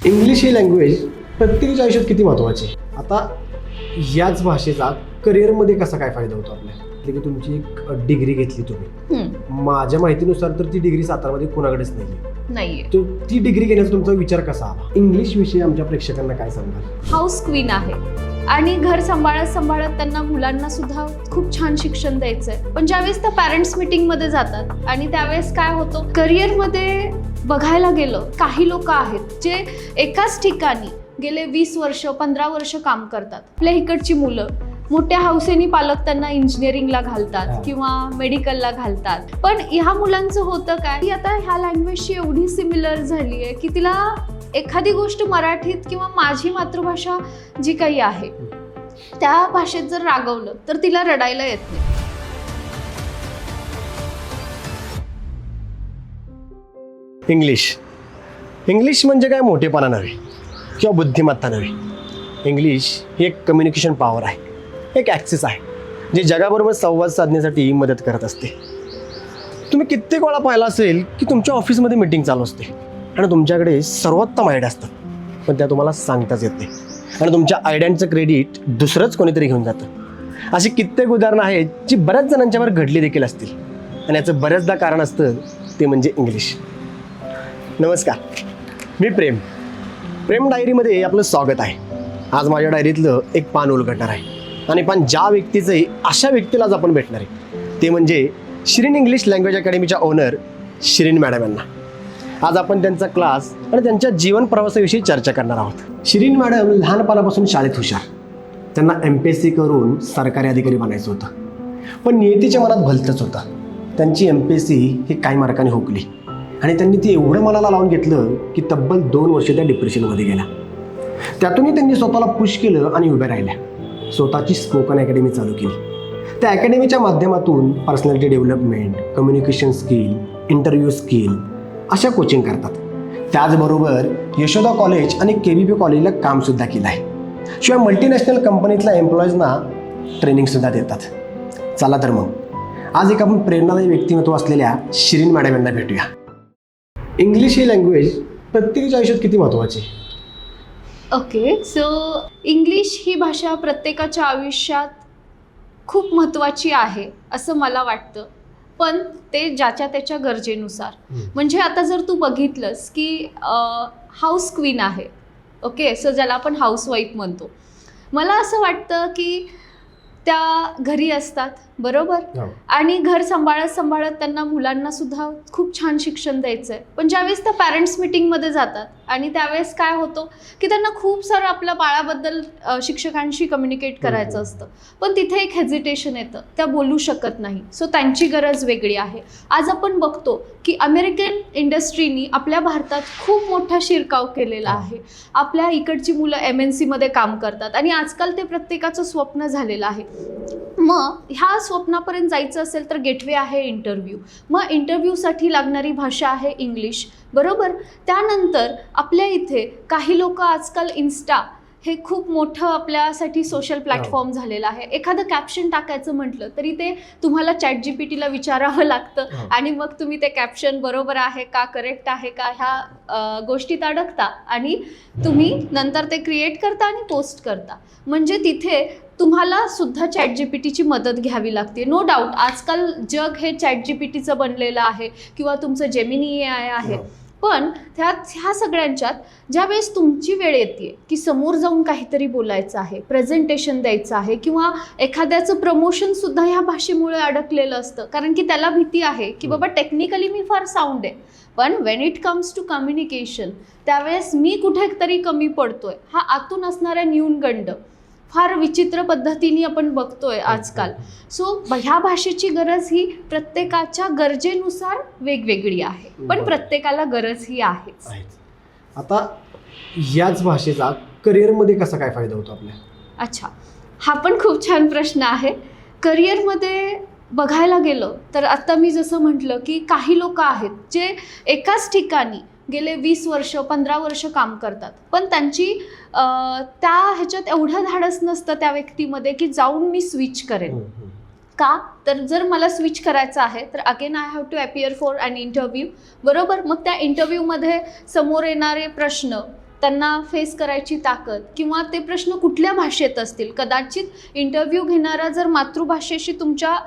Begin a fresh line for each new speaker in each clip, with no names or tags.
English ही language प्रत्येकाच्या आयुष्यात किती महत्त्वाची आहे. आता याच भाषेचा करिअरमध्ये कसा काय फायदा होतो आपल्या, की तुमची एक डिग्री घेतली तुम्ही, माझ्या माहितीनुसार तर ती डिग्री सातारामध्ये कोणाकडेच
नाहीये.
तो ती डिग्री घेण्याचा तुमचा विचार कसा आला? इंग्लिश विषयी आमच्या प्रेक्षकांना काय सांगाल?
हाऊस क्वीन आहे आणि घर सांभाळत सांभाळत त्यांना मुलांना सुद्धा खूप छान शिक्षण द्यायचंय. पण ज्यावेळेस त्या पॅरेंट्स मीटिंग मध्ये जातात आणि त्यावेळेस काय होतं, करिअरमध्ये बघायला गेलं काही लोक आहेत जे एकाच ठिकाणी गेले 20 वर्ष 15 वर्ष काम करतात. आपल्या इकडची मुलं मोठ्या हौसेनी पालक त्यांना इंजिनिअरिंगला घालतात किंवा मेडिकलला घालतात. पण ह्या मुलांचं होतं काय की आता ह्या लँग्वेजशी एवढी सिमिलर झाली आहे की तिला एखादी गोष्ट मराठीत किंवा माझी मातृभाषा जी काही आहे त्या भाषेत जर रागवलं तर तिला रडायला येत नाही.
इंग्लिश म्हणजे काय मोठेपणा नव्हे किंवा बुद्धिमत्ता नव्हे. इंग्लिश ही एक कम्युनिकेशन पॉवर आहे, एक ॲक्सेस आहे जे जगाबरोबर संवाद साधण्यासाठी मदत करत असते. तुम्ही कित्येक वेळा पाहिला असेल की तुमच्या ऑफिसमध्ये मीटिंग चालू असते आणि तुमच्याकडे सर्वोत्तम आयडिया असतात, पण त्या तुम्हाला सांगताच येत नाही आणि तुमच्या आयडियांचं क्रेडिट दुसरंच कोणीतरी घेऊन जातं. अशी कित्येक उदाहरणं आहेत जी बऱ्याच जणांच्यावर घडली देखील असतील आणि याचं बऱ्याचदा कारण असतं ते म्हणजे इंग्लिश. नमस्कार, मी प्रेम डायरीमध्ये आपलं स्वागत आहे. आज माझ्या डायरीतलं एक पान उलगडणार आहे आणि पण ज्या व्यक्तीचंही अशा व्यक्तीला आज आपण भेटणार आहे ते म्हणजे श्रीन इंग्लिश लँग्वेज अकॅडमीच्या ओनर श्रीन मॅडम यांना. आज आपण त्यांचा क्लास आणि त्यांच्या जीवन प्रवासाविषयी चर्चा करणार आहोत. श्रीन मॅडम लहानपणापासून शाळेत हुशार, त्यांना MPSC करून सरकारी अधिकारी बनायचं होतं, पण नियतीच्या मनात भलतंच होतं. त्यांची MPSC ही काही मार्काने हुकली आणि त्यांनी ती एवढं मनाला लावून घेतलं की तब्बल 2 वर्ष त्या डिप्रेशनमध्ये गेल्या. त्यातूनही त्यांनी स्वतःला पुश केलं आणि उभ्या राहिल्या. स्वतःची स्पोकन अकॅडमी चालू केली. त्या अकॅडमीच्या माध्यमातून personality development, communication skill, interview skill अशा कोचिंग करतात. त्याचबरोबर यशोदा कॉलेज आणि KVP कॉलेजला कामसुद्धा केलं आहे. शिवाय मल्टीनॅशनल कंपनीतल्या एम्प्लॉईजना ट्रेनिंगसुद्धा देतात. चला तर मग आज एक आपण प्रेरणादायी व्यक्तिमत्व असलेल्या श्रीन मॅडम यांना भेटूया. इंग्लिश ही लँग्वेज प्रत्येकाच्या आयुष्यात किती महत्त्वाची आहे?
ओके, सो इंग्लिश ही भाषा प्रत्येकाच्या आयुष्यात खूप महत्त्वाची आहे असं मला वाटतं, पण ते ज्याच्या त्याच्या गरजेनुसार. म्हणजे आता जर तू बघितलंस की हाऊस क्वीन आहे, ओके, सो ज्याला आपण हाऊसवाईफ म्हणतो, मला असं वाटतं की त्या घरी असतात बरोबर, आणि घर सांभाळत सांभाळत त्यांना मुलांना सुद्धा खूप छान शिक्षण द्यायचं आहे. पण ज्यावेळेस त्या पॅरेंट्स मीटिंगमध्ये जातात आणि त्यावेळेस काय होतं की त्यांना खूप सारं आपल्या बाळाबद्दल शिक्षकांशी कम्युनिकेट करायचं असतं, पण तिथे एक हेजिटेशन येतं, त्या बोलू शकत नाही. सो त्यांची गरज वेगळी आहे. आज आपण बघतो की अमेरिकन इंडस्ट्रीनी आपल्या भारतात खूप मोठा शिरकाव केलेला आहे. आपल्या इकडची मुलं MNC मध्ये काम करतात आणि आजकाल ते प्रत्येकाचं स्वप्न झालेलं आहे. मग ह्या स्वप्नापर्यंत जायचं असेल तर गेटवे आहे इंटरव्ह्यू. मग इंटरव्ह्यूसाठी लागणारी भाषा आहे इंग्लिश बरोबर. त्यानंतर आपल्या इथे काही लोक आजकाल इन्स्टा हे खूप मोठं आपल्यासाठी सोशल प्लॅटफॉर्म झालेलं आहे. एखादं कॅप्शन टाकायचं म्हटलं तरी ते तुम्हाला ChatGPTला विचारावं लागतं आणि मग तुम्ही ते कॅप्शन बरोबर आहे का, करेक्ट आहे का, ह्या गोष्टीत अडकता आणि तुम्ही नंतर ते क्रिएट करता आणि पोस्ट करता. म्हणजे तिथे तुम्हाला सुद्धा ChatGPTची मदत घ्यावी लागते. नो डाऊट आजकाल जग हे ChatGPTचं बनलेलं आहे किंवा तुमचं Gemini AI आहे. पण ह्या सगळ्यांच्यात ज्यावेळेस तुमची वेळ येते की समोर जाऊन काहीतरी बोलायचं आहे, प्रेझेंटेशन द्यायचं आहे किंवा एखाद्याचं प्रमोशनसुद्धा ह्या भाषेमुळे अडकलेलं असतं, कारण की त्याला भीती आहे की बाबा टेक्निकली मी फार साऊंड आहे, पण when it comes to communication त्यावेळेस मी कुठेतरी कमी पडतोय. हा आतून असणारा न्यूनगंड फार विचित्र पद्धतीने आपण बघतोय आजकाल. सो ह्या भाषेची गरज ही प्रत्येकाच्या गरजेनुसार वेगवेगळी आहे, पण प्रत्येकाला गरज ही आहेच.
आता याच भाषेचा करिअरमध्ये कसा काय फायदा होतो आपल्या?
अच्छा, हा पण खूप छान प्रश्न आहे. करिअरमध्ये बघायला गेलं तर आता मी जसं म्हटलं की काही लोक आहेत जे एकाच ठिकाणी गेले 20 वर्ष 15 वर्ष काम करतात, पण त्यांची त्या ह्याच्यात एवढं धाडस नसतं त्या व्यक्तीमध्ये की जाऊन मी स्विच करेन. का तर जर मला स्विच करायचं आहे तर again I have to appear for an interview बरोबर. मग त्या इंटरव्ह्यूमध्ये समोर येणारे प्रश्न त्यांना फेस करायची ताकद, किंवा ते प्रश्न कुठल्या भाषेत असतील. कदाचित इंटरव्ह्यू घेणारा जर मातृभाषेशी तुमच्या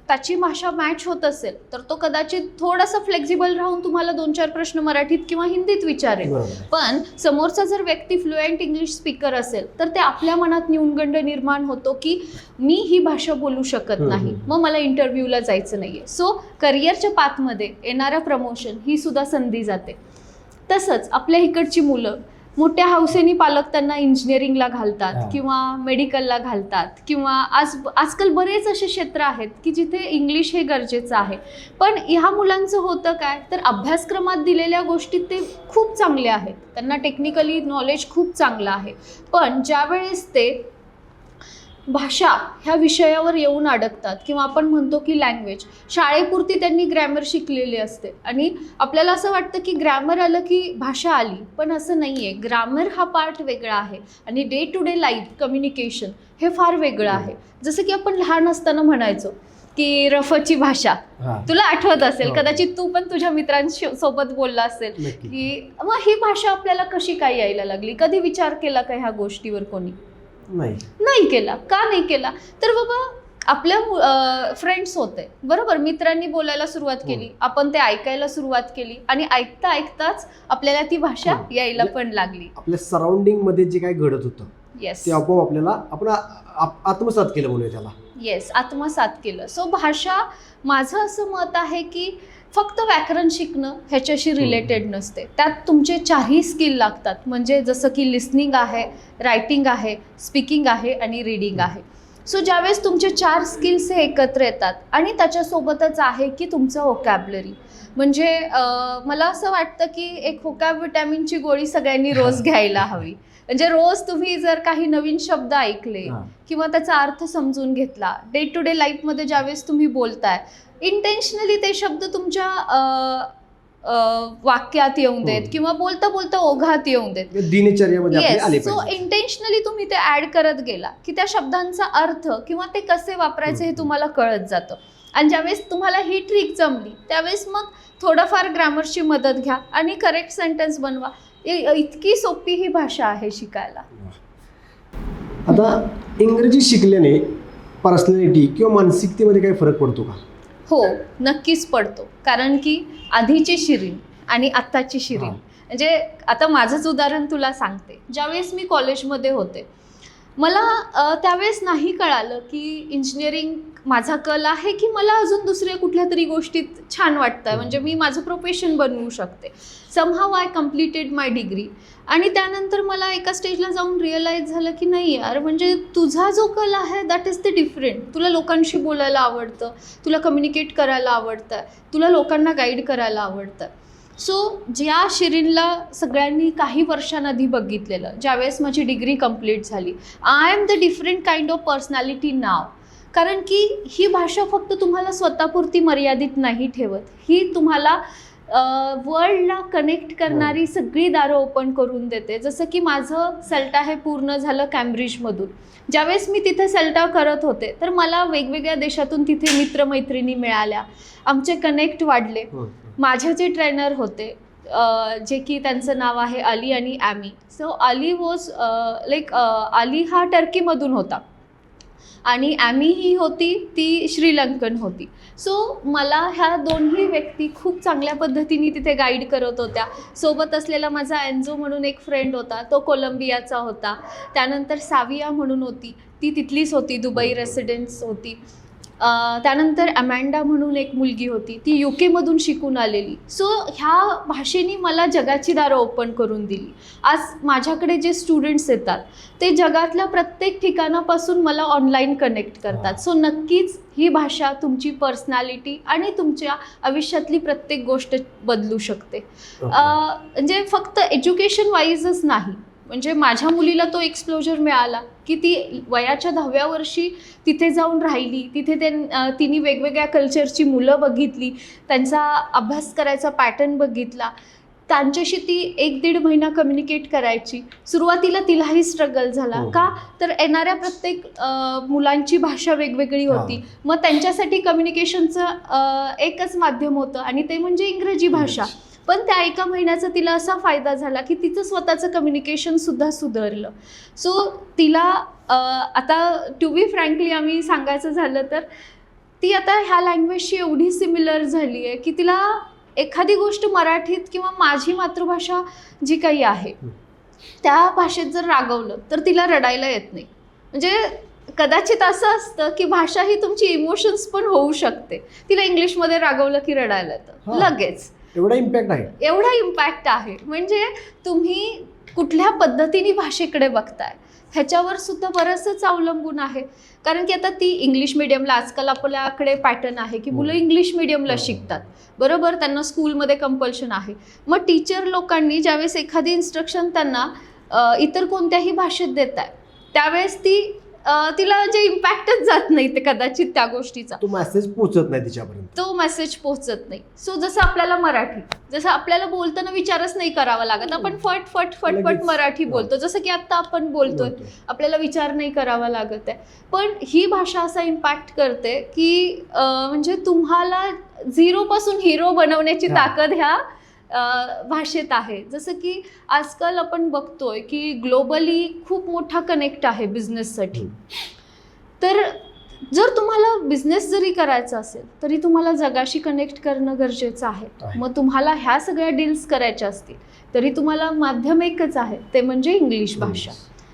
त्याची भाषा मॅच होत असेल तर तो कदाचित थोडासा फ्लेक्झिबल राहून तुम्हाला 2-4 प्रश्न मराठीत किंवा हिंदीत विचारेल. पण समोरचा जर व्यक्ती फ्लुएंट इंग्लिश स्पीकर असेल तर ते आपल्या मनात न्यूनगंड निर्माण होतो की मी ही भाषा बोलू शकत नाही, मग मला इंटरव्ह्यूला जायचं नाहीये. सो करिअरच्या पाथमध्ये येणाऱ्या प्रमोशन ही सुद्धा संधी जाते. तसंच आपल्या इकडची मुलं मोठ्या हौसेने पालक त्यांना इंजिनिअरिंगला घालतात किंवा मेडिकलला घालतात, किंवा आजकाल बरेच असे क्षेत्र आहेत की जिथे इंग्लिश हे गरजेचं आहे. पण ह्या मुलांचं होतं काय, तर अभ्यासक्रमात दिलेल्या गोष्टी ते खूप चांगल्या आहेत, त्यांना टेक्निकली नॉलेज खूप चांगलं आहे, पण ज्यावेळेस ते भाषा ह्या विषयावर येऊन अडकतात, किंवा आपण म्हणतो की लँग्वेज, शाळेपुरती त्यांनी ग्रॅमर शिकलेली असते आणि आपल्याला असं वाटतं की ग्रॅमर आलं की भाषा आली, पण असं नाही आहे. ग्रामर हा पार्ट वेगळा आहे आणि day to day life communication हे फार वेगळं आहे. जसं की आपण लहान असताना म्हणायचो की रफची भाषा, तुला आठवत असेल, कदाचित तू पण तुझ्या मित्रांसोबत बोलला असेल की मग ही भाषा आपल्याला कशी काय यायला लागली. कधी विचार केला का ह्या गोष्टीवर कोणी? नाही केला. का नाही केला? तर बाबा आपल्या फ्रेंड्स होते बरोबर, मित्रांनी बोलायला सुरुवात केली, आपण ते ऐकायला सुरुवात केली आणि ऐकता ऐकताच आपल्याला ती भाषा यायला पण लागली.
आपल्या सराउंडिंग मध्ये जे काय घडत होतं
येस,
ते आपोआप आपल्याला आपण आत्मसात केलं म्हणूया त्याला.
येस, आत्मसात केलं. सो भाषा, माझं असं मत आहे की फक्त व्याकरण शिकणं ह्याच्याशी रिलेटेड नसते, त्यात तुमचे 4ही स्किल लागतात. म्हणजे जसं की लिसनिंग आहे, रायटिंग आहे, स्पीकिंग आहे आणि रीडिंग आहे. सो ज्यावेळेस तुमचे 4 स्किल्स हे एकत्र येतात आणि त्याच्यासोबतच आहे की तुमचं व्होकॅब्युलरी. म्हणजे मला असं वाटतं की एक व्होकॅब विटॅमिनची गोळी सगळ्यांनी रोज घ्यायला हवी. म्हणजे रोज तुम्ही जर काही नवीन शब्द ऐकले किंवा त्याचा अर्थ समजून घेतला, डे टू डे लाईफमध्ये ज्यावेळेस तुम्ही बोलताय, इंटेन्शनली ते शब्द तुमच्या वाक्यात येऊन देत किंवा बोलता बोलता ओघात येऊन देत,
दिनचर्यामध्ये आपले आले
सो
पाहिजे.
इंटेन्शनली तुम्ही ते ऍड करत गेला की त्या शब्दांचा अर्थ किंवा ते कसे वापरायचे हे तुम्हाला कळत जातं. आणि ज्यावेळेस तुम्हाला ही ट्रिक जमली त्यावेळेस मग थोडंफार ग्रामरची मदत घ्या आणि करेक्ट सेंटेन्स बनवा. इतकी सोपी ही भाषा आहे शिकायला.
आता इंग्रजी शिकल्याने पर्सनॅलिटी किंवा मानसिकतेमध्ये काही फरक पडतो का?
हो, नक्कीच पडतो. कारण की आधीची शिरीन आणि आत्ताची शिरीन, म्हणजे आता माझंच उदाहरण तुला सांगते. ज्यावेळेस मी कॉलेजमध्ये होते, मला त्यावेळेस नाही कळालं की इंजिनिअरिंग माझा कल आहे की मला अजून दुसऱ्या कुठल्या तरी गोष्टीत छान वाटतं, म्हणजे मी माझं प्रोफेशन बनवू शकते. Somehow I completed my degree आणि त्यानंतर मला एका स्टेजला जाऊन रिअलाईज झालं की नाही यार, म्हणजे तुझा जो कल आहे दॅट इज द डिफरंट. तुला लोकांशी बोलायला आवडतं, तुला कम्युनिकेट करायला आवडतं, तुला लोकांना गाईड करायला आवडतं. सो ज्या शिरीनला सगळ्यांनी काही वर्षांआधी बघितलेलं, ज्यावेळेस माझी डिग्री कंप्लीट झाली, I am the different kind of personality नाव. कारण की ही भाषा फक्त तुम्हाला स्वतःपुरती मर्यादित नाही ठेवत, ही तुम्हाला वर्ल्डला कनेक्ट करणारी सगळी दारं ओपन करून देते. जसं की माझं सेल्टा हे पूर्ण झालं कॅम्ब्रिजमधून. ज्यावेळेस मी तिथे सेल्टा करत होते तर मला वेगवेगळ्या देशातून तिथे मित्रमैत्रिणी मिळाल्या, आमचे कनेक्ट वाढले. माझे जे ट्रेनर होते जे की त्यांचं नाव आहे अली आणि Amy. So Ali was Ali हा टर्कीमधून होता आणि ॲमी ही होती ती श्रीलंकन होती. सो मला ह्या दोन्ही व्यक्ती खूप चांगल्या पद्धतीने तिथे गाईड करत होत्या. सोबत असलेला माझा एन्झो म्हणून एक फ्रेंड होता, तो कोलंबियाचा होता. त्यानंतर साविया म्हणून होती, ती तिथलीच होती, दुबई रेसिडेन्स होती. त्यानंतर अमॅन्डा म्हणून एक मुलगी होती, ती UK मधून शिकून आलेली. सो ह्या भाषेने मला जगाची दारं ओपन करून दिली. आज माझ्याकडे जे स्टुडंट्स येतात ते जगातल्या प्रत्येक ठिकाणापासून मला ऑनलाईन कनेक्ट करतात. सो नक्कीच ही भाषा तुमची पर्सनॅलिटी आणि तुमच्या आयुष्यातली प्रत्येक गोष्ट बदलू शकते. म्हणजे फक्त एज्युकेशन वाईजच नाही, म्हणजे माझ्या मुलीला तो एक्सप्लोजर मिळाला की ती वयाच्या 10व्या वर्षी तिथे जाऊन राहिली. तिथे तिने वेगवेगळ्या कल्चरची मुलं बघितली, त्यांचा अभ्यास करायचा पॅटर्न बघितला, त्यांच्याशी ती 1-1.5 महिना कम्युनिकेट करायची. सुरुवातीला तिलाही स्ट्रगल झाला. का तर येणाऱ्या प्रत्येक मुलांची भाषा वेगवेगळी होती. मग त्यांच्यासाठी कम्युनिकेशनचं एकच माध्यम होतं आणि ते म्हणजे इंग्रजी भाषा. पण त्या एका महिन्याचा तिला असा फायदा झाला की तिचं स्वतःचं कम्युनिकेशनसुद्धा सुधारलं. सो तिला आता टू बी फ्रँकली आम्ही सांगायचं झालं तर ती आता ह्या लँग्वेजशी एवढी सिमिलर झाली आहे की तिला एखादी गोष्ट मराठीत किंवा माझी मातृभाषा जी काही आहे त्या भाषेत जर रागवलं तर तिला रडायला येत नाही. म्हणजे कदाचित असं असतं की भाषा ही तुमची इमोशन्स पण होऊ शकते. तिला इंग्लिशमध्ये रागवलं की रडायला येतं लगेच.
एवढा इम्पॅक्ट आहे.
एवढा इम्पॅक्ट आहे. म्हणजे तुम्ही कुठल्या पद्धतीने भाषेकडे बघताय ह्याच्यावर सुद्धा बरंचसंच अवलंबून आहे. कारण की आता ती इंग्लिश मिडियमला, आजकाल आपल्याकडे पॅटर्न आहे की मुलं इंग्लिश मिडियमला शिकतात, बरोबर, त्यांना स्कूलमध्ये कंपल्शन आहे. मग टीचर लोकांनी ज्यावेळेस एखादी इन्स्ट्रक्शन त्यांना इतर कोणत्याही भाषेत देत आहे त्यावेळेस तिला जे इम्पॅक्टच जात नाही ते कदाचित त्या गोष्टीचा,
तो मेसेज पोहोचत नाही तिच्यापर्यंत,
तो मेसेज पोहोचत नाही. सो जसं आपल्याला मराठी, जसं आपल्याला बोलताना विचारच नाही करावा लागत, आपण फट फट फट फट मराठी बोलतो, जसं की आत्ता आपण बोलतोय, आपल्याला विचार नाही करावा लागत आहे. पण ही भाषा असा इम्पॅक्ट करते की म्हणजे तुम्हाला झिरोपासून हिरो बनवण्याची ताकद ह्या भाषेत आहे. जसं की आजकाल आपण बघतोय की ग्लोबली खूप मोठा कनेक्ट आहे बिझनेससाठी. तर जर तुम्हाला बिझनेस जरी करायचा असेल तरी तुम्हाला जगाशी कनेक्ट करणं गरजेचं आहे. मग तुम्हाला ह्या सगळ्या डील्स करायच्या असतील तरी तुम्हाला माध्यम एकच आहे, ते म्हणजे इंग्लिश भाषा.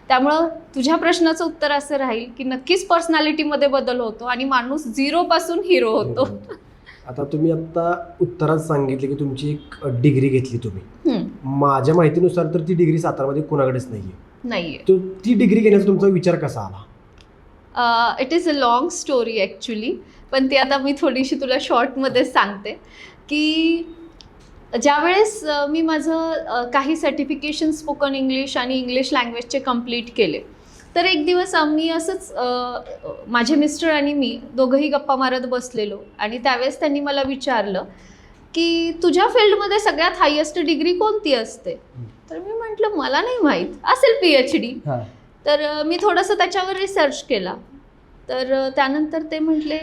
त्यामुळं तुझ्या प्रश्नाचं उत्तर असं राहील की नक्कीच पर्सनॅलिटीमध्ये बदल होतो आणि माणूस झिरोपासून हिरो होतो.
आता तुम्ही आता उत्तरात सांगितले की तुमची एक डिग्री घेतली तुम्ही. माझ्या माहितीनुसार तर ती डिग्री सातारामध्ये कोणाकडेच नाहीये. तो ती डिग्री घेण्याचा तुमचा विचार कसा आला?
It is a long story actually, पण ती आता मी थोडीशी तुला शॉर्टमध्ये सांगते की ज्यावेळेस मी माझं काही सर्टिफिकेशन स्पोकन इंग्लिश आणि इंग्लिश लँग्वेजचे कंप्लीट केले तर एक दिवस आम्ही असंच माझे मिस्टर आणि मी दोघंही गप्पा मारत बसलेलो आणि त्यावेळेस त्यांनी मला विचारलं की तुझ्या फील्डमध्ये सगळ्यात हायेस्ट डिग्री कोणती असते? तर मी म्हटलं मला नाही माहीत, असेल PhD. तर मी थोडंसं त्याच्यावर रिसर्च केला. तर त्यानंतर ते म्हटले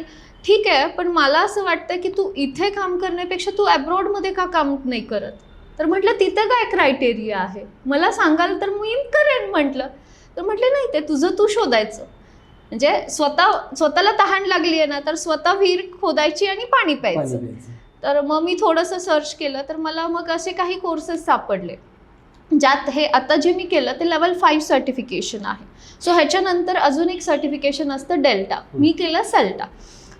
ठीक आहे, पण मला असं वाटतं की तू इथे काम करण्यापेक्षा तू अब्रॉडमध्ये का काम नाही करत? तर म्हटलं तिथं काय क्रायटेरिया आहे, मला सांगाल तर मी करेन म्हटलं. तर म्हटले नाही, ते तुझं तू शोधायचं. म्हणजे स्वतःला तहान लागली आहे ना तर स्वतः विहीर खोदायची आणि पाणी प्यायचं. तर मग मी थोडंसं सर्च केलं तर मला मग असे काही कोर्सेस सापडले ज्यात हे आता जे मी केलं ते लेवल 5 सर्टिफिकेशन आहे. सो ह्याच्यानंतर अजून एक सर्टिफिकेशन असतं डेल्टा, मी केलं सेल्टा.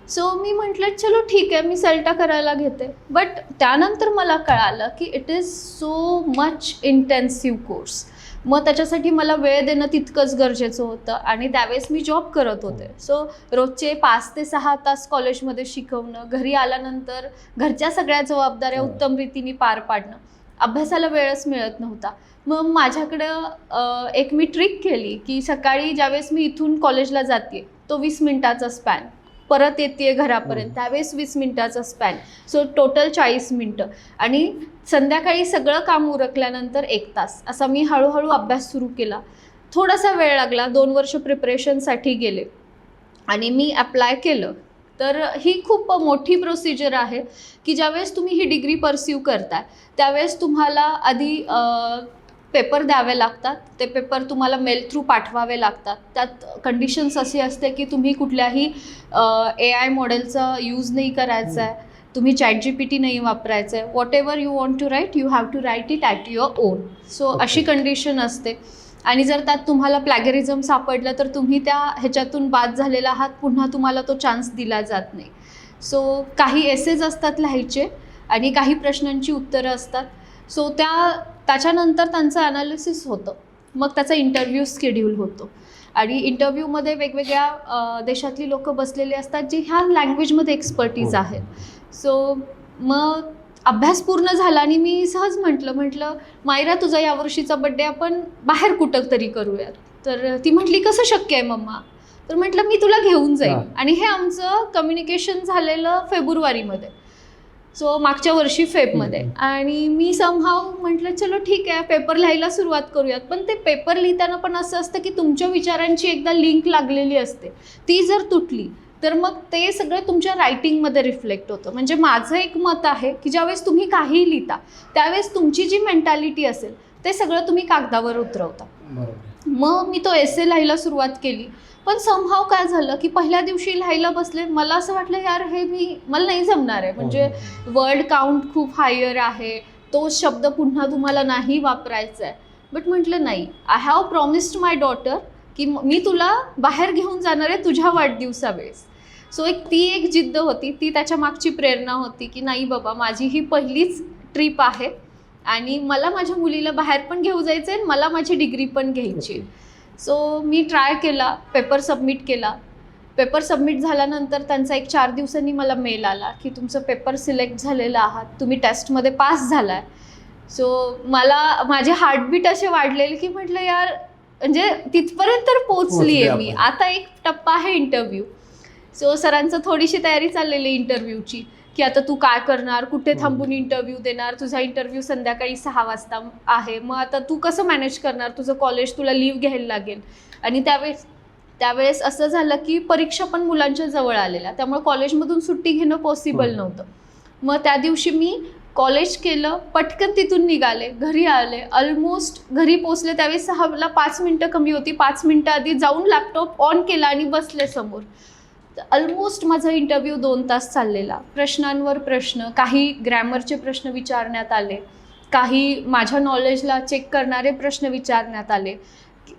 सो मी म्हटलं चलो ठीक आहे, मी सेल्टा करायला घेते. बट त्यानंतर मला कळालं की it is so much intensive course. मग त्याच्यासाठी मला वेळ देणं तितकंच गरजेचं होतं आणि त्यावेळेस मी जॉब करत होते. सो रोजचे 5 ते 6 तास कॉलेजमध्ये शिकवणं, घरी आल्यानंतर घरच्या सगळ्या जबाबदाऱ्या उत्तम रीतीने पार पाडणं, अभ्यासाला वेळच मिळत नव्हता. मग माझ्याकडं एक मी ट्रिक केली की सकाळी ज्यावेळेस मी इथून कॉलेजला जाते तो 20 मिनिटाचा स्पॅन, परत येते घरापर्यंत त्यावेळेस 20 मिनिटाचा स्पॅन, सो टोटल 40 मिनटं, आणि संध्याकाळी सगळं काम उरकल्यानंतर 1 तास, असा मी हळूहळू अभ्यास सुरू केला. थोडासा वेळ लागला, 2 वर्ष प्रिपरेशनसाठी गेले आणि मी अप्लाय केलं. तर ही खूप मोठी प्रोसिजर आहे की ज्यावेळेस तुम्ही ही डिग्री परस्यू करताय त्यावेळेस तुम्हाला आधी पेपर द्यावे लागतात. ते पेपर तुम्हाला मेल थ्रू पाठवावे लागतात. त्यात कंडिशन्स अशी असते की तुम्ही कुठल्याही AI मॉडेलचा यूज नाही करायचा आहे, तुम्ही ChatGPT नाही वापरायचं आहे. Whatever you want to write you have to write it at your own. So अशी कंडिशन असते. आणि जर त्यात तुम्हाला प्लॅगरिझम सापडलं तर तुम्ही त्या ह्याच्यातून बाद झालेला आहात, पुन्हा तुम्हाला तो चान्स दिला जात नाही. सो काही एसेज असतात लिहायचे आणि काही प्रश्नांची उत्तरं असतात. सो त्याच्यानंतर त्यांचं ॲनालिसिस होतं, मग त्याचा इंटरव्ह्यू स्केड्यूल होतो आणि इंटरव्ह्यूमध्ये वेगवेगळ्या देशातली लोकं बसलेली असतात जी ह्या लँग्वेजमध्ये एक्सपर्टीज आहेत. सो मग अभ्यास पूर्ण झाला आणि मी सहज म्हटलं मायरा तुझा यावर्षीचा बड्डे आपण बाहेर कुठं तरी करूयात. तर ती म्हटली कसं शक्य आहे मम्मा? तर म्हटलं मी तुला घेऊन जाईल. आणि हे आमचं कम्युनिकेशन झालेलं फेब्रुवारीमध्ये, सो मागच्या वर्षी फेबमध्ये. आणि मी समहाव म्हटलं चलो ठीक आहे, पेपर लिहायला सुरुवात करूयात. पण ते पेपर लिहिताना पण असं असतं की तुमच्या विचारांची एकदा लिंक लागलेली असते, ती जर तुटली तर मग ते सगळं तुमच्या रायटिंगमध्ये रिफ्लेक्ट होतं. म्हणजे माझं एक मत आहे की ज्यावेळेस तुम्ही काहीही लिहिता त्यावेळेस तुमची जी मेंटॅलिटी असेल ते सगळं तुम्ही कागदावर उतरवता. मग मी तो एसे लिहायला सुरुवात केली, पण समहाव काय झालं की पहिल्या दिवशी लिहायला बसले, मला असं वाटलं यार हे मला नाही जमणार आहे. म्हणजे वर्ड काउंट खूप हायर आहे, तो शब्द पुन्हा तुम्हाला नाही वापरायचा आहे. बट म्हटलं नाही, I have promised my daughter की मी तुला बाहेर घेऊन जाणार आहे तुझ्या वाढदिवसावेळेस. सो ती एक जिद्द होती, ती त्याच्या मागची प्रेरणा होती की नाही बाबा, माझी ही पहिलीच ट्रिप आहे आणि मला माझ्या मुलीला बाहेर पण घेऊ जायचं आहे, मला माझी डिग्री पण घ्यायची. सो मी ट्राय केला, पेपर सबमिट केला. पेपर सबमिट झाल्यानंतर त्यांचा एक 4 दिवसांनी मला मेल आला की तुमचं पेपर सिलेक्ट झालेलं आहात, तुम्ही टेस्टमध्ये पास झाला आहे. सो मला माझे हार्टबीट असे वाढलेले की म्हटलं यार, म्हणजे तिथपर्यंत तर पोचली आहे मी, आता एक टप्पा आहे इंटरव्ह्यू. सो सरांचं थोडीशी तयारी चाललेली इंटरव्ह्यूची की आता तू काय करणार, कुठे थांबून इंटरव्ह्यू देणार, तुझा इंटरव्ह्यू संध्याकाळी 6 वाजता आहे, मग आता तू कसं मॅनेज करणार, तुझं कॉलेज, तुला लीव घ्यायला लागेल. आणि त्यावेळेस असं झालं की परीक्षा पण मुलांच्या जवळ आलेल्या, त्यामुळे कॉलेजमधून सुट्टी घेणं पॉसिबल नव्हतं. मग त्या दिवशी मी कॉलेज केलं, पटकन तिथून निघाले, घरी आले. ऑलमोस्ट घरी पोचले त्यावेळेस 6ला 5 मिनटं कमी होती. 5 मिनटं आधी जाऊन लॅपटॉप ऑन केला आणि बसले समोर. ऑलमोस्ट माझा इंटरव्ह्यू 2 तास चाललेला. प्रश्नांवर प्रश्न, काही ग्रॅमरचे प्रश्न विचारण्यात आले, काही माझ्या नॉलेजला चेक करणारे प्रश्न विचारण्यात आले.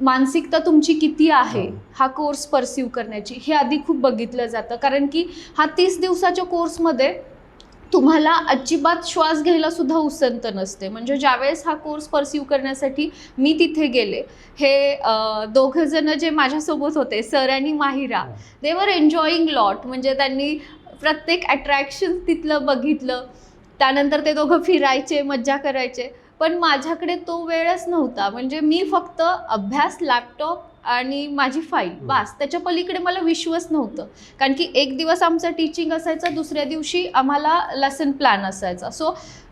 मानसिकता तुमची किती आहे हा कोर्स परस्यू करण्याची, हे आधी खूप बघितलं जातं. कारण की हा 30 दिवसाच्या कोर्समध्ये तुम्हाला अजिबात श्वास घ्यायला सुद्धा उसंत नसते. म्हणजे ज्यावेळेस हा कोर्स परस्यू करण्यासाठी मी तिथे गेले, हे दोघं जण जे माझ्यासोबत होते, सर आणि माहिरा, दे वर एन्जॉईंग लॉट. म्हणजे त्यांनी प्रत्येक अट्रॅक्शन तिथलं बघितलं. त्यानंतर ते दोघं फिरायचे, मज्जा करायचे. पण माझ्याकडे तो वेळच नव्हता. म्हणजे मी फक्त अभ्यास, लॅपटॉप आणि माझी फाईल, बस. त्याच्या पलीकडे मला विश्वच नव्हतं. कारण की एक दिवस आमचं टीचिंग असायचं, दुसऱ्या दिवशी आम्हाला लेसन प्लॅन असायचा. सो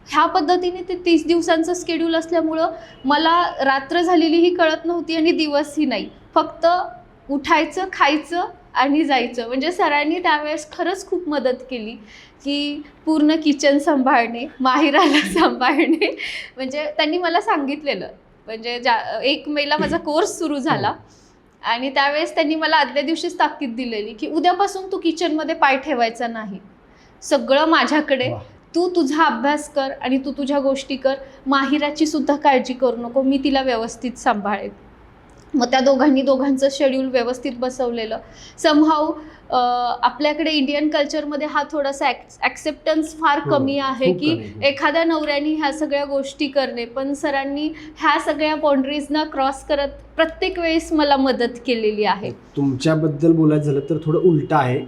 ह्या पद्धतीने ते 30 दिवसांचं स्केड्यूल असल्यामुळं मला रात्र झालेलीही कळत नव्हती आणि दिवसही नाही. फक्त उठायचं, खायचं आणि जायचं. म्हणजे सरांनी त्यावेळेस खरंच खूप मदत केली की पूर्ण किचन सांभाळणे, माहिराला सांभाळणे. म्हणजे त्यांनी मला सांगितलेलं, म्हणजे 1 मेला माझा कोर्स सुरू झाला आणि त्यावेळेस त्यांनी मला आदल्या दिवशीच ताकीद दिलेली की उद्यापासून तू किचनमध्ये पाय ठेवायचा नाही, सगळं माझ्याकडे, तू तुझा अभ्यास कर आणि तू तुझ्या गोष्टी कर, माहिराची सुद्धा काळजी करू नको, मी तिला व्यवस्थित सांभाळेन. मग त्या दोघांचं शेड्यूल व्यवस्थित बसवलेलं. समहाऊ आपल्याकडे इंडियन कल्चरमध्ये हा थोडासा ॲक्सेप्टन्स फार कमी आहे की एखाद्या नवऱ्याने ह्या सगळ्या गोष्टी करणे. पण सरांनी ह्या सगळ्या बाउंड्रीजना क्रॉस करत प्रत्येक वेळेस मला मदत केलेली आहे.
तुमच्याबद्दल बोलायचं झालं तर थोडं उलट आहे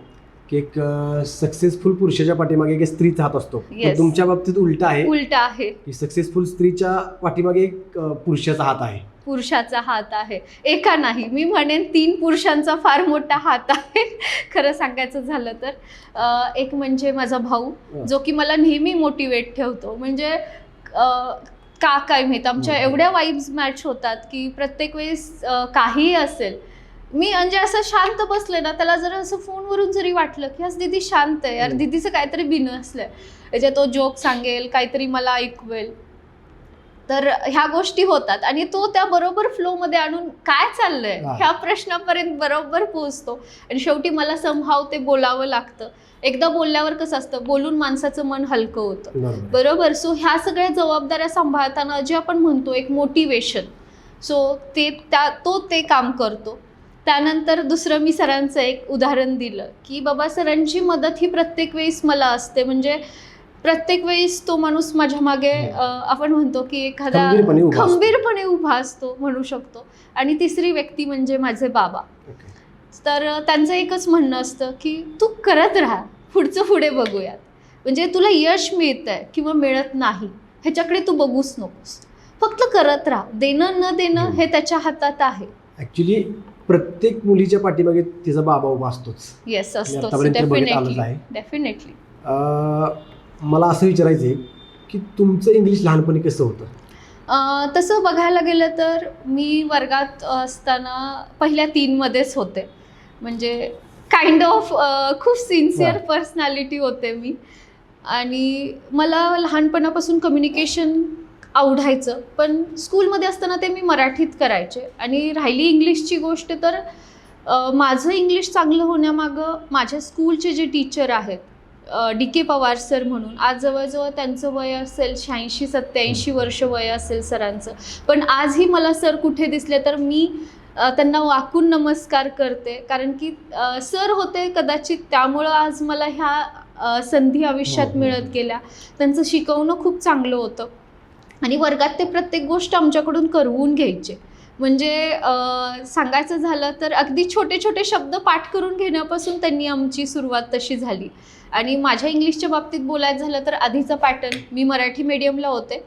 की एक सक्सेसफुल पुरुषाच्या पाठीमागे एक स्त्रीचा हात असतो. तुमच्या बाबतीत उलट आहे की सक्सेसफुल स्त्रीच्या पाठीमागे एक पुरुषाचा हात आहे.
पुरुषाचा हात आहे, एका नाही, मी म्हणेन 3 पुरुषांचा फार मोठा हात आहे. खरं सांगायचं झालं तर एक म्हणजे माझा भाऊ, जो की मला नेहमी मोटिवेट ठेवतो. म्हणजे काय माहीत, आमच्या एवढ्या वाईब्स मॅच होतात की प्रत्येक वेळेस काहीही असेल, मी म्हणजे असं शांत बसले ना, त्याला जर असं फोनवरून जरी वाटलं की आज दीदी शांत आहे, यार दीदीचं काहीतरी बिन असलंय, याच्या तो जोक सांगेल, काहीतरी मला ऐकवेल, तर ह्या गोष्टी होतात. आणि तो त्या बरोबर फ्लोमध्ये आणून काय चाललंय ह्या प्रश्नापर्यंत बरोबर पोहोचतो. आणि शेवटी मला समहाव ते बोलावं लागतं. एकदा बोलल्यावर कसं असतं, बोलून माणसाचं मन हलकं होतं, बरोबर. सो ह्या सगळ्या जबाबदाऱ्या सांभाळताना जे आपण म्हणतो एक मोटिवेशन, सो ते काम करतो. त्यानंतर दुसरं मी सरांचं एक उदाहरण दिलं की बाबा, सरांची मदत ही प्रत्येक वेळेस मला असते. म्हणजे प्रत्येक वेळेस तो माणूस माझ्या मागे आपण म्हणतो की एखादा खंबीरपणे उभा असतो, म्हणू शकतो. आणि तिसरी व्यक्ती म्हणजे माझे बाबा. तर त्यांचं एकच म्हणणं असतं की तू करत राहा, पुढचं पुढे बघूयात. म्हणजे तुला यश मिळतंय किंवा मिळत नाही ह्याच्याकडे तू बघूच नकोस, फक्त करत राहा. देणं न देणं हे त्याच्या हातात आहे.
ॲक्च्युली प्रत्येक मुलीच्या पाठीमागे तिचा बाबा उभा असतोच.
येस, असतो, डेफिनेटली.
मला असं विचारायचं आहे की तुमचं इंग्लिश लहानपणी कसं होतं?
तसं बघायला गेलं तर मी वर्गात असताना पहिल्या 3 मध्येच होते. म्हणजे काइंड ऑफ खूप सिन्सिअर
वा.
पर्सनॅलिटी होते मी. आणि मला लहानपणापासून कम्युनिकेशन आवडायचं, पण स्कूलमध्ये असताना ते मी मराठीत करायचे. आणि राहिली इंग्लिशची गोष्ट तर माझं इंग्लिश चांगलं होण्यामागं माझ्या स्कूलचे जे टीचर आहेत, DK पवार सर म्हणून, आज जवळजवळ त्यांचं वय असेल 86-87 वर्ष वय असेल सरांचं, पण आजही मला सर कुठे दिसले तर मी त्यांना वाकून नमस्कार करते. कारण की सर होते कदाचित, त्यामुळं आज मला ह्या संधी आयुष्यात मिळत गेल्या. त्यांचं शिकवणं खूप चांगलं होतं आणि वर्गात ते प्रत्येक गोष्ट आमच्याकडून करवून घ्यायचे. म्हणजे सांगायचं झालं तर अगदी छोटे छोटे शब्द पाठ करून घेण्यापासून त्यांनी आमची सुरुवात तशी झाली. आणि माझ्या इंग्लिशच्या बाबतीत बोलायचं झालं तर आधीचा पॅटर्न, मी मराठी मीडियमला होते.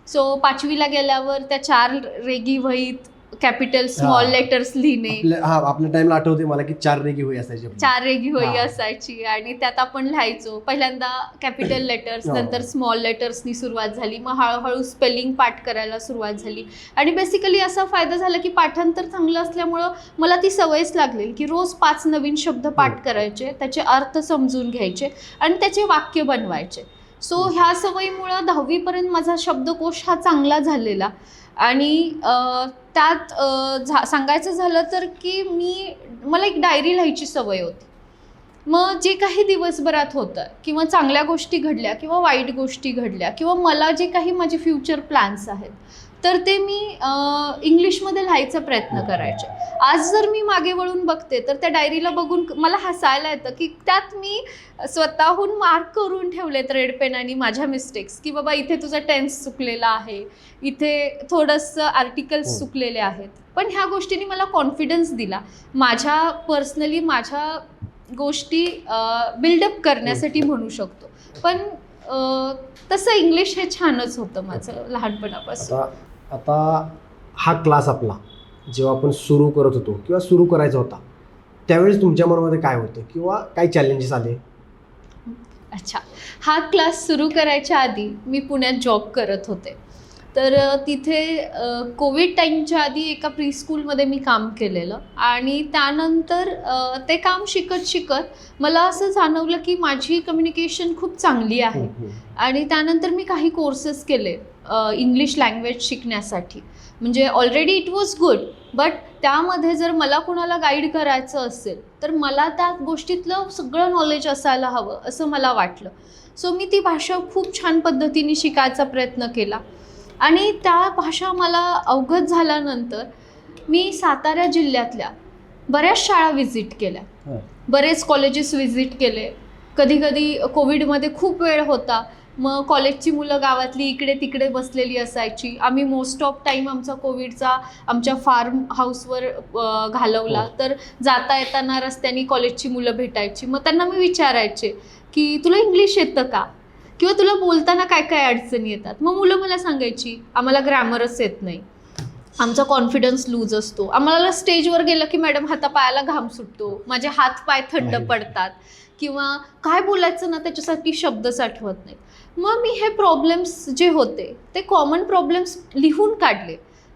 सो 5वीला गेल्यावर त्या 4 रेगी वहीत कॅपिटल स्मॉल लेटर्स लिहिणे.
आपल्या टाइमला आठवते मला की 4 रेगी होई असायची.
4 रेगी वही असायची आणि त्यात आपण लिहायचो. पहिल्यांदा कॅपिटल लेटर्स, नंतर स्मॉल लेटर्सनी सुरुवात झाली. मग हळूहळू स्पेलिंग पाठ करायला सुरुवात झाली. आणि बेसिकली असा फायदा झाला की पाठांतर चांगलं असल्यामुळं मला ती सवयच लागली की रोज 5 नवीन शब्द पाठ करायचे, त्याचे अर्थ समजून घ्यायचे आणि त्याचे वाक्य बनवायचे. सो ह्या सवयीमुळं 10वीपर्यंत माझा शब्दकोश हा चांगला झालेला. आणि त्यात सांगायचं झालं तर की मला एक डायरी लिहायची सवय होती. मग जे काही दिवसभरात होतं किंवा चांगल्या गोष्टी घडल्या किंवा वाईट गोष्टी घडल्या किंवा मला जे काही माझे फ्युचर प्लॅन्स आहेत तर ते मी इंग्लिशमध्ये लिहायचा प्रयत्न करायचे. आज जर मी मागे वळून बघते तर त्या डायरीला बघून मला हसायला येतं की त्यात मी स्वतःहून मार्क करून ठेवलेत रेड पेनाने माझ्या मिस्टेक्स, की बाबा इथे तुझा टेन्स चुकलेला आहे, इथे थोडंसं आर्टिकल्स चुकलेले आहेत. पण ह्या गोष्टींनी मला कॉन्फिडन्स दिला माझ्या पर्सनली माझ्या गोष्टी बिल्डअप करण्यासाठी म्हणू शकतो. पण तसं इंग्लिश हे छानच होतं माझं लहानपणापासून.
आता हा क्लास आपला जेव्हा आपण सुरू करत होतो किंवा सुरू करायचा होता त्यावेळेस तुमच्या मनामध्ये काय होतं किंवा काय चॅलेंजेस आले?
अच्छा, हा क्लास सुरू करायच्या आधी मी पुण्यात जॉब करत होते. तर तिथे कोविड टाईमच्या आधी एका प्री स्कूलमध्ये मी काम केलेलं आणि त्यानंतर ते काम शिकत शिकत मला असं जाणवलं की माझी कम्युनिकेशन खूप चांगली आहे. आणि त्यानंतर मी काही कोर्सेस केले इंग्लिश लँग्वेज शिकण्यासाठी. म्हणजे already it was good, but त्यामध्ये जर मला कोणाला गाईड करायचं असेल तर मला त्या गोष्टीतलं सगळं नॉलेज असायला हवं असं मला वाटलं. सो मी ती भाषा खूप छान पद्धतीने शिकायचा प्रयत्न केला. आणि त्या भाषा मला अवगत झाल्यानंतर मी सातारा जिल्ह्यातल्या बऱ्याच शाळा व्हिजिट केल्या, बरेच कॉलेजेस व्हिजिट केले. कधी कधी कोविडमध्ये खूप वेळ होता, मग कॉलेजची मुलं गावातली इकडे तिकडे बसलेली असायची. आम्ही मोस्ट ऑफ टाईम आमचा कोविडचा आमच्या फार्म हाऊसवर घालवला. तर जाता येताना रस्त्याने कॉलेजची मुलं भेटायची. मग त्यांना मी विचारायचे की तुला इंग्लिश येतं का, किंवा तुला बोलताना काय काय अडचणी येतात. मग मुलं मला सांगायची आम्हाला ग्रॅमरच येत नाही, आमचा कॉन्फिडन्स लूज असतो, आम्हाला स्टेजवर गेलं की मॅडम हातापायाला घाम सुटतो, माझे हात पाय थंड पडतात, किंवा काय बोलायचं ना त्याच्यासाठी शब्दच आठवत नाहीत. मग मी हे प्रॉब्लेम्स जे होते ते कॉमन प्रॉब्लेम्स लिहून काढले.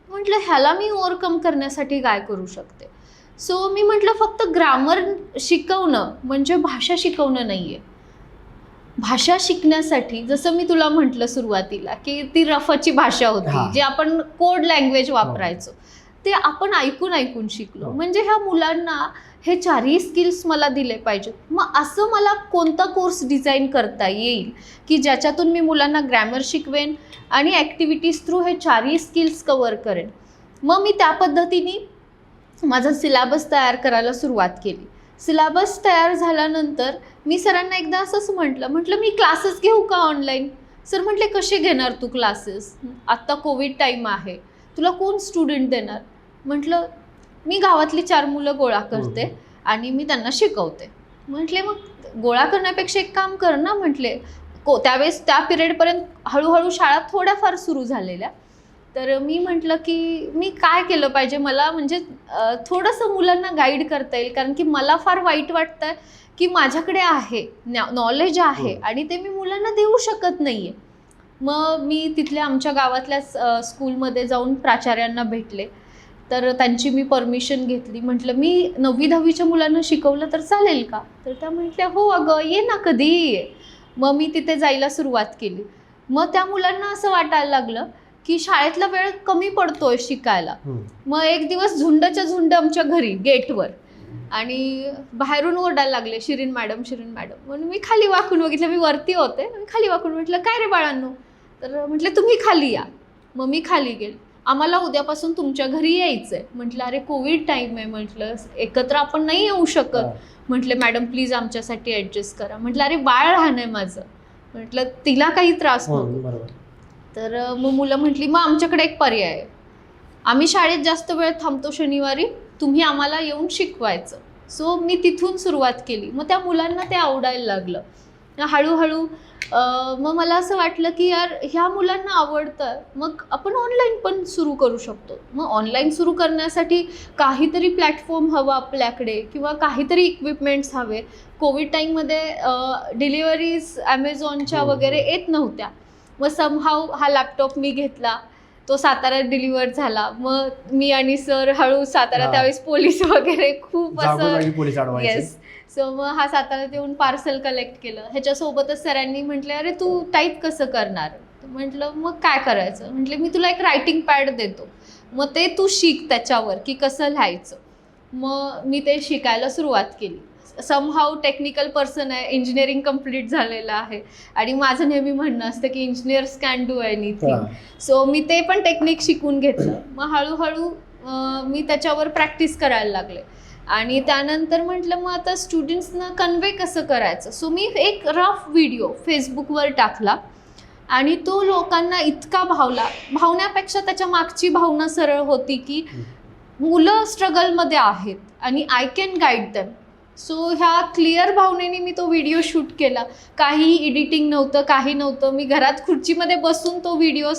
म्हटलं ह्याला मी ओव्हरकम करण्यासाठी काय करू शकते. सो मी म्हटलं फक्त ग्रामर शिकवणं म्हणजे भाषा शिकवणं नाही आहे. भाषा शिकण्यासाठी जसं मी तुला म्हटलं सुरुवातीला की ती रफची भाषा होती, जे आपण कोड लँग्वेज वापरायचो, ते आपण ऐकून ऐकून शिकलो. म्हणजे ह्या मुलांना हे 4ही स्किल्स मला दिले पाहिजेत. मग असं मला कोणता कोर्स डिझाईन करता येईल की ज्याच्यातून मी मुलांना ग्रॅमर शिकवेन आणि ॲक्टिव्हिटीज थ्रू हे 4ही स्किल्स कवर करेन. मग मी त्या पद्धतीने माझा सिलेबस तयार करायला सुरुवात केली. सिलेबस तयार झाल्यानंतर मी सरांना एकदा असंच म्हटलं मी क्लासेस घेऊ का ऑनलाईन. सर म्हटले कसे घेणार तू क्लासेस, आत्ता कोविड टाईम आहे, तुला कोण स्टुडंट देणार. म्हटलं मी गावातली 4 मुलं गोळा करते आणि मी त्यांना शिकवते. म्हटले मग गोळा करण्यापेक्षा एक काम कर ना. म्हटले त्यावेळेस त्या पिरियडपर्यंत हळूहळू शाळा थोड्याफार सुरू झालेल्या. तर मी म्हटलं की मी काय केलं पाहिजे, मला म्हणजे थोडंसं मुलांना गाईड करता येईल, कारण की मला फार वाईट वाटतं की माझ्याकडे आहे नॉलेज आहे आणि ते मी मुलांना देऊ शकत नाही आहे. मग मी तिथल्या आमच्या गावातल्या स्कूलमध्ये जाऊन प्राचार्यांना भेटले तर त्यांची मी परमिशन घेतली. म्हटलं मी 9वी-10वीच्या मुलांना शिकवलं तर चालेल का? तर त्या म्हटल्या हो अगं ये ना, कधीही ये. मग मी तिथे जायला सुरुवात केली. मग त्या मुलांना असं वाटायला लागलं की शाळेतला वेळ कमी पडतोय शिकायला. मग एक दिवस झुंडच्या झुंड आमच्या घरी गेटवर, आणि बाहेरून ओरडायला लागले, शिरीन मॅडम शिरीन मॅडम. म्हणून मी खाली वाकून बघितलं, मी वरती होते, मी खाली वाकून म्हटलं काय रे बाळांनो? तर म्हटलं तुम्ही खाली या. मग मी खाली गेले. आम्हाला उद्यापासून तुमच्या घरी यायचं आहे. म्हटलं अरे कोविड टाईम आहे, म्हटलं एकत्र आपण नाही येऊ शकत. म्हटले मॅडम प्लीज आमच्यासाठी ॲडजस्ट करा. म्हटलं अरे बाळ लहान आहे माझं, म्हटलं तिला काही त्रास नको. तर मग मुलं म्हटली मग आमच्याकडे एक पर्याय आहे, आम्ही शाळेत जास्त वेळ थांबतो शनिवारी, तुम्ही आम्हाला येऊन शिकवायचं. सो मी तिथून सुरुवात केली. मग त्या मुलांना ते आवडायला लागलं. हळूहळू मग मला असं वाटलं की यार ह्या मुलांना आवडतं, मग आपण ऑनलाईन पण सुरू करू शकतो. मग ऑनलाईन सुरू करण्यासाठी काहीतरी प्लॅटफॉर्म हवं आपल्याकडे, किंवा काहीतरी इक्विपमेंट्स हवे. कोविड टाईममध्ये डिलिव्हरीज ॲमेझॉनच्या वगैरे येत नव्हत्या. मग समहाव हा लॅपटॉप मी घेतला, तो साताऱ्यात डिलिव्हर झाला. मग मी आणि सर हळू सातारा, त्यावेळेस पोलीस वगैरे खूप असं येस. सो मग हा साताऱ्यात येऊन पार्सल कलेक्ट केलं. ह्याच्यासोबतच सरांनी म्हटलं अरे तू टाईप कसं करणार? म्हटलं मग काय करायचं? म्हटले मी तुला एक रायटिंग पॅड देतो, मग ते तू शिक त्याच्यावर की कसं लिहायचं. मग मी ते शिकायला सुरुवात केली. समहाव टेक्निकल पर्सन आहे, इंजिनिअरिंग कम्प्लीट झालेलं आहे, आणि माझं नेहमी म्हणणं असतं की engineers can do anything. So मी ते पण टेक्निक शिकून घेतलं. मग हळूहळू मी त्याच्यावर प्रॅक्टिस करायला लागले. आणि त्यानंतर म्हटलं मग आता स्टुडंट्सना कन्वे कसं करायचं. सो मी एक रफ व्हिडिओ फेसबुकवर टाकला, आणि तो लोकांना इतका भावला. भावण्यापेक्षा त्याच्या मागची भावना सरळ होती की मुलं स्ट्रगलमध्ये आहेत आणि I can guide them. So ह्या क्लिअर भावनेने मी तो व्हिडिओ शूट केला. काही एडिटिंग नव्हतं, काही नव्हतं. मी घरात खुर्चीमध्ये बसून तो व्हिडिओ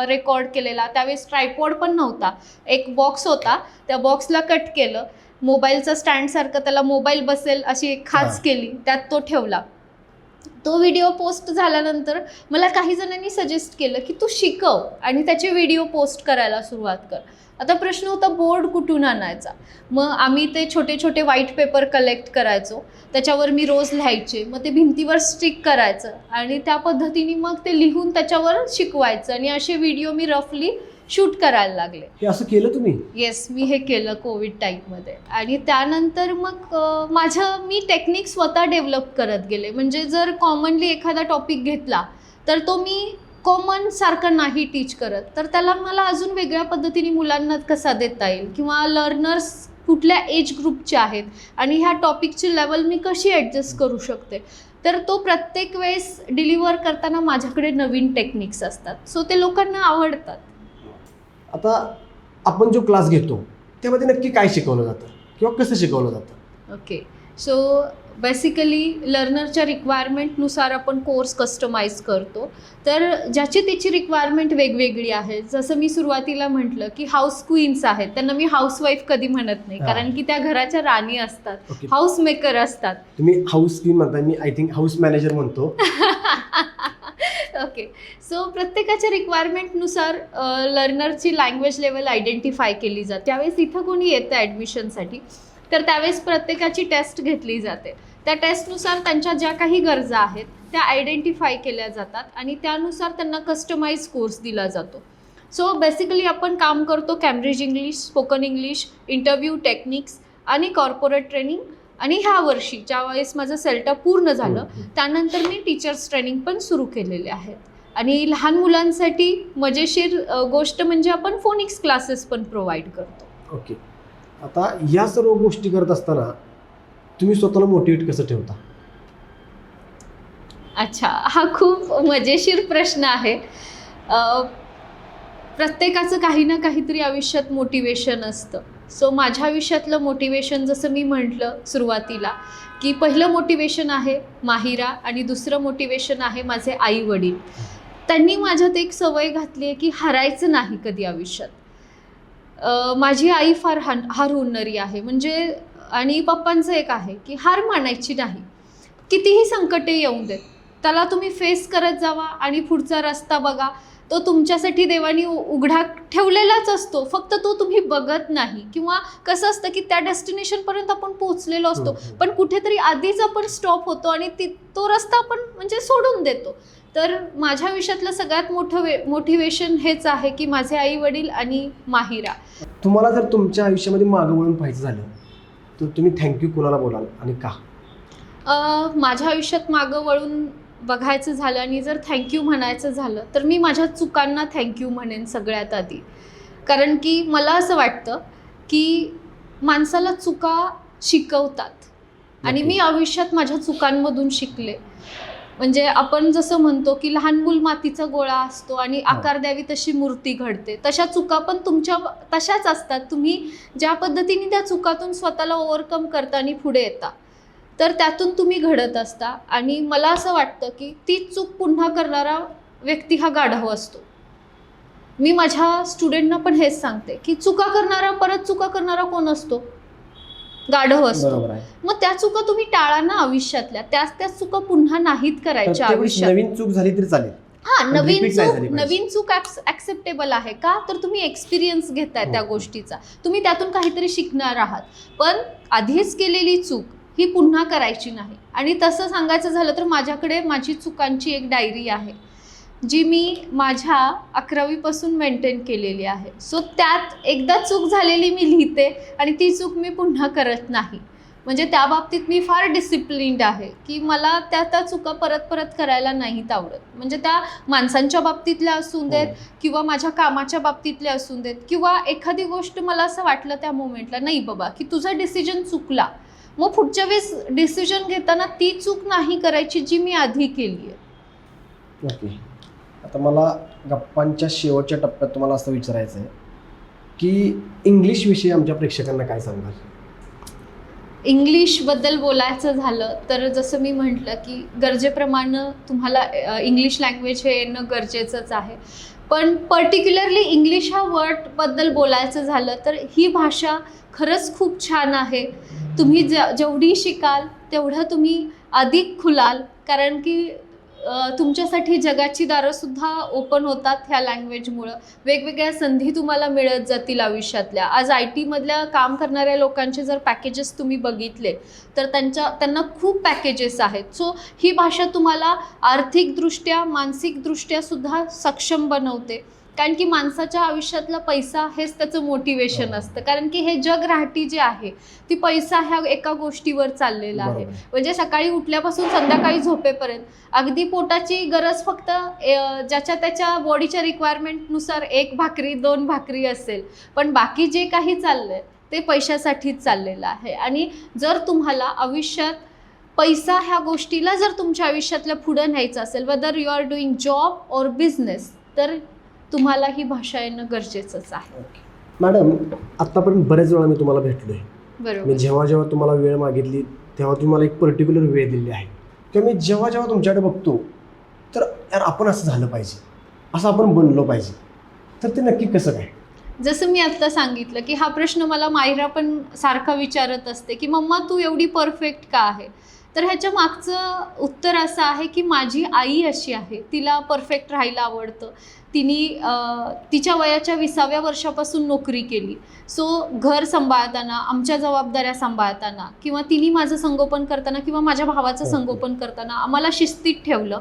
रेकॉर्ड केलेला. त्यावेळेस ट्रायपॉड पण नव्हता, एक बॉक्स होता, त्या बॉक्सला कट केलं, मोबाईलचं स्टँडसारखं त्याला मोबाईल बसेल अशी एक खाच केली, त्यात तो ठेवला. तो व्हिडिओ पोस्ट झाल्यानंतर मला काही जणांनी सजेस्ट केलं की तू शिकव आणि त्याचे व्हिडिओ पोस्ट करायला सुरुवात कर. आता प्रश्न होता बोर्ड कुठून आणायचा. मग आम्ही ते छोटे छोटे व्हाईट पेपर कलेक्ट करायचो, त्याच्यावर मी रोज लिहायचे, मग ते भिंतीवर स्टिक करायचं, आणि त्या पद्धतीने मग ते लिहून त्याच्यावर शिकवायचं. आणि असे व्हिडिओ मी रफली शूट करायला लागले.
हे असं केलं तुम्ही?
येस, मी हे केलं कोविड टाईममध्ये. आणि त्यानंतर मग मी टेक्निक स्वतः डेव्हलप करत गेले. म्हणजे जर कॉमनली एखादा टॉपिक घेतला तर तो मी कॉमन सारखं नाही टीच करत, तर त्याला मला अजून वेगळ्या पद्धतीने मुलांना कसा देता येईल, किंवा लर्नर्स कुठल्या एज ग्रुपचे आहेत आणि ह्या टॉपिकची लेवल मी कशी ॲडजस्ट करू शकते. तर तो प्रत्येक वेळेस डिलिव्हर करताना माझ्याकडे नवीन टेक्निक्स असतात. सो ते लोकांना आवडतात.
आता आपण जो क्लास घेतो त्यामध्ये नक्की काय शिकवलं जातं किंवा कसं शिकवलं जातं?
ओके, सो बेसिकली लर्नरच्या रिक्वायरमेंटनुसार आपण कोर्स कस्टमाइज करतो. तर ज्याची त्याची रिक्वायरमेंट वेगवेगळी आहे. जसं मी सुरुवातीला म्हटलं की हाऊस क्वीन्स आहेत, त्यांना मी हाऊसवाईफ कधी म्हणत नाही, कारण की त्या घराच्या राणी असतात, हाऊस मेकर असतात.
तुम्ही हाऊस क्वीन म्हणताय, मी आय थिंक हाऊस मॅनेजर म्हणतो.
ओके, सो प्रत्येकाच्या रिक्वायरमेंटनुसार लर्नरची लँग्वेज लेवल आयडेंटिफाय केली जाते. त्यावेळेस इथं कोणी येतं ॲडमिशनसाठी, तर त्यावेळेस प्रत्येकाची टेस्ट घेतली जाते. त्या टेस्टनुसार त्यांच्या ज्या काही गरजा आहेत त्या आयडेंटिफाय केल्या जातात, आणि त्यानुसार त्यांना कस्टमाइज कोर्स दिला जातो. सो बेसिकली आपण काम करतो Cambridge English, spoken English, interview techniques आणि कॉर्पोरेट ट्रेनिंग. आणि ह्या वर्षी ज्यावेळेस माझं सेटअप पूर्ण झालं त्यानंतर मी टीचर्स ट्रेनिंग पण सुरू केलेले आहेत. आणि लहान मुलांसाठी मजेशीर गोष्ट म्हणजे आपण फोनिक्स क्लासेस पण प्रोव्हाइड करतो.
ओके, आता या सर्व गोष्टी करत असताना तुम्ही स्वतःला मोटिवेट कसं ठेवता?
अच्छा, हा खूप मजेशीर प्रश्न आहे. प्रत्येकाचं काही ना काहीतरी आयुष्यात मोटिवेशन असतं. सो माझ्या आयुष्यातलं मोटिवेशन जसं मी म्हटलं सुरुवातीला की पहिलं मोटिवेशन आहे माहिरा, आणि दुसरं मोटिवेशन आहे माझे आई वडील. त्यांनी माझ्यात एक सवय घातली आहे की हरायचं नाही कधी आयुष्यात. माझी आई फार हार हुनरी आहे, म्हणजे, आणि पप्पांचं एक आहे की हार मानायची नाही. कितीही संकटे येऊन देत त्याला तुम्ही फेस करत जावा आणि पुढचा रस्ता बघा. तो तुमच्यासाठी देवानी उघडा ठेवलेलाच असतो, फक्त तो तुम्ही बघत नाही. किंवा कसं असतं की त्या डेस्टिनेशनपर्यंत आपण पोहोचलेलो असतो, पण कुठेतरी आधीच आपण स्टॉप होतो आणि तो रस्ता आपण म्हणजे सोडून देतो. तर माझ्या आयुष्यातलं सगळ्यात मोठं मोटिवेशन हेच आहे की माझे आई वडील आणि माहिरा.
तुम्हाला जर तुमच्या आयुष्यामध्ये मागं वळून पाहायचं झालं तर तुम्ही थँक्यू कोणाला बोलाल आणि का?
माझ्या आयुष्यात मागं वळून बघायचं झालं आणि जर थँक्यू म्हणायचं झालं तर मी माझ्या चुकांना थँक्यू म्हणेन सगळ्यात आधी. कारण की मला असं वाटतं की माणसाला चुका शिकवतात आणि मी आयुष्यात माझ्या चुकांमधून शिकले. म्हणजे आपण जसं म्हणतो की लहान मूल मातीचा गोळा असतो आणि आकार द्यावी तशी मूर्ती घडते, तशा चुका पण तुमच्या तशाच असतात. तुम्ही ज्या पद्धतीने त्या चुकातून स्वतःला ओव्हरकम करता आणि पुढे येता तर त्यातून तुम्ही घडत असता. आणि मला असं वाटतं की ती चूक पुन्हा करणारा व्यक्ती हा गाढव असतो. मी माझ्या स्टुडंटना पण हेच सांगते की चुका करणारा परत चुका करणारा कोण असतो? गाढव असतो. मग त्या चुका तुम्ही टाळा ना आयुष्यातल्या, त्याच चुका पुन्हा नाहीत करायच्या आयुष्यात.
नवीन चूक झाली तरी चालेल.
हा, नवीन चूक ऍक्सेप्टेबल आहे का? तर तुम्ही एक्सपिरियन्स घेताय त्या गोष्टीचा, तुम्ही त्यातून काहीतरी शिकणार आहात. पण आधीच केलेली चूक ही पुन्हा करायची नाही. आणि तसं सांगायचं झालं तर माझ्याकडे माझी चुकांची एक डायरी आहे जी मी माझ्या 11वीपासून मेंटेन केलेली आहे. सो त्यात एकदा चूक झालेली मी लिहिते आणि ती चूक मी पुन्हा करत नाही. म्हणजे त्या बाबतीत मी फार डिसिप्लिन्ड आहे की मला त्या चुका परत करायला नाहीत आवडत. म्हणजे त्या माणसांच्या बाबतीतल्या असून देत किंवा माझ्या कामाच्या बाबतीतल्या असून देत, किंवा एखादी गोष्ट मला असं वाटलं त्या मोमेंटला नाही बाबा की तुझा डिसिजन चुकला, मग पुढच्या वेळेस डिसिजन घेताना ती चूक नाही करायची जी मी आधी केली आहे.
ओके, आता मला गप्पांच्या शेवटच्या टप्प्यात तुम्हाला असं विचारायचं आहे की इंग्लिशविषयी आमच्या प्रेक्षकांना काय सांगाल?
इंग्लिशबद्दल बोलायचं झालं तर जसं मी म्हटलं की गरजेप्रमाणे तुम्हाला इंग्लिश लँग्वेज हे येणं गरजेचंच आहे. पण पर्टिक्युलरली इंग्लिश ह्या वर्डबद्दल बोलायचं झालं तर ही भाषा खरंच खूप छान आहे. तुम्ही जेवढी शिकाल तेवढं तुम्ही अधिक खुलाल, कारण की तुमच्यासाठी जगाची दारंसुद्धा ओपन होतात ह्या लँग्वेजमुळं. वेगवेगळ्या संधी तुम्हाला मिळत जातील आयुष्यातल्या. आज IT मधल्या काम करणाऱ्या लोकांचे जर पॅकेजेस तुम्ही बघितले तर त्यांना खूप पॅकेजेस आहेत. सो ही भाषा तुम्हाला आर्थिकदृष्ट्या मानसिकदृष्ट्यासुद्धा सक्षम बनवते. कारण की माणसाच्या आयुष्यातला पैसा हेच त्याचं मोटिवेशन असतं. कारण की हे जग राहटी जे आहे ती पैसा ह्या एका गोष्टीवर चाललेला आहे. म्हणजे सकाळी उठल्यापासून संध्याकाळी झोपेपर्यंत अगदी पोटाची गरज फक्त ज्याच्या त्याच्या बॉडीच्या रिक्वायरमेंटनुसार 1 भाकरी 2 भाकरी असेल, पण बाकी जे काही चाललंय ते पैशासाठीच चाललेलं आहे. आणि जर तुम्हाला आयुष्यात पैसा ह्या गोष्टीला जर तुमच्या आयुष्यातल्या पुढं न्यायचं असेल, whether you are doing job और बिझनेस, तर तुम्हाला ही भाषा येणं गरजेचंच आहे.
मॅडम, आत्तापर्यंत बरेच वेळा मी तुम्हाला भेटलोय.
बरोबर.
मी जेव्हा तुम्हाला वेळ मागितली तेव्हा तुम्ही मला एक पर्टिक्युलर वेळ दिली आहे. किंवा मी जेव्हा तुमच्याकडे बघतो तर यार आपण असं झालं पाहिजे, असं आपण बनलो पाहिजे, तर ते नक्की कसं काय?
जसं मी आत्ता सांगितलं की हा प्रश्न मला मायरा पण सारखा विचारत असते की मम्मा तू एवढी परफेक्ट का आहे? तर ह्याच्या मागचं उत्तर असं आहे की माझी आई अशी आहे, तिला परफेक्ट राहायला आवडतं. तिच्या वयाच्या 20व्या वर्षापासून नोकरी केली. सो घर सांभाळताना, आमच्या जबाबदाऱ्या सांभाळताना, किंवा तिने माझं संगोपन करताना किंवा माझ्या भावाचं संगोपन करताना आम्हाला शिस्तीत ठेवलं.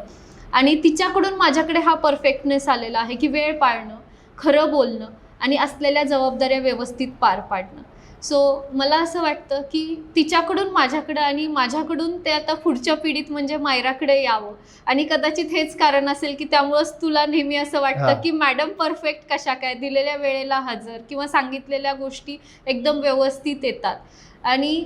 आणि तिच्याकडून माझ्याकडे हा परफेक्टनेस आलेला आहे की वेळ पाळणं, खरं बोलणं आणि असलेल्या जबाबदाऱ्या व्यवस्थित पार पाडणं. सो मला असं वाटतं की तिच्याकडून माझ्याकडं आणि माझ्याकडून ते आता पुढच्या पिढीत म्हणजे मायराकडे यावं. आणि कदाचित हेच कारण असेल की त्यामुळंच तुला नेहमी असं वाटतं की मॅडम परफेक्ट कशा काय, दिलेल्या वेळेला हजर किंवा सांगितलेल्या गोष्टी एकदम व्यवस्थित येतात. आणि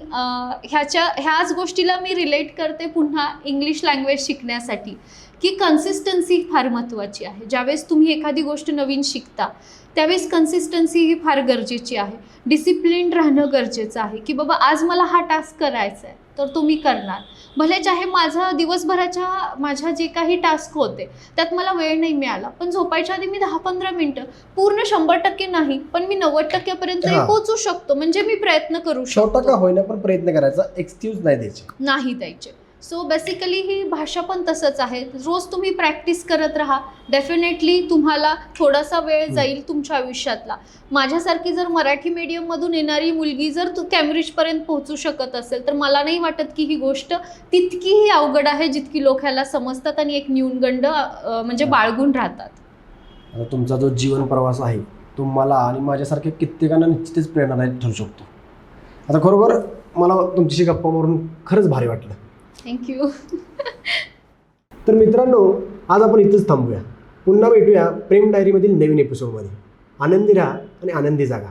ह्याच गोष्टीला मी रिलेट करते पुन्हा इंग्लिश लँग्वेज शिकण्यासाठी की कन्सिस्टन्सी फार महत्त्वाची आहे. ज्यावेळेस तुम्ही एखादी गोष्ट नवीन शिकता त्यावेळेस कन्सिस्टन्सी ही फार गरजेची आहे. डिसिप्लिन राहणं गरजेचं आहे की बाबा आज मला हा टास्क करायचा आहे तर तो मी करणार. भले चाहे माझ्या जे काही टास्क होते त्यात मला वेळ नाही मिळाला, पण झोपायच्या आधी मी 10-15 मिनटं, पूर्ण 100% नाही पण मी 90% पोहोचू शकतो. म्हणजे मी प्रयत्न करू शकतो.
छोटा का होईना पण प्रयत्न करायचा, एक्सक्यूज नाही द्यायचे.
नाही द्यायचे. सो बेसिकली ही भाषा पण तसंच आहे. रोज तुम्ही प्रॅक्टिस करत राहा, डेफिनेटली तुम्हाला थोडासा वेळ जाईल तुमच्या आयुष्यातला. माझ्यासारखी जर मराठी मीडियममधून येणारी मुलगी जर कॅम्ब्रिजपर्यंत पोहोचू शकत असेल तर मला नाही वाटत की ही गोष्ट तितकीही अवघड आहे जितकी लोक ह्याला समजतात आणि एक न्यूनगंड म्हणजे बाळगून राहतात.
आता तुमचा जो जीवन प्रवास आहे तो मला आणि माझ्यासारख्या कित्येकांना निश्चितच प्रेरणादायक ठरू शकतो. आता खरोखर मला तुमच्याशी गप्पा मारून खरंच भारी वाटलं.
थँक्यू.
तर मित्रांनो, आज आपण इथंच थांबूया. पुन्हा भेटूया प्रेम डायरीमधील नवीन एपिसोडमध्ये. आनंदी राहा आणि आनंदी जागा.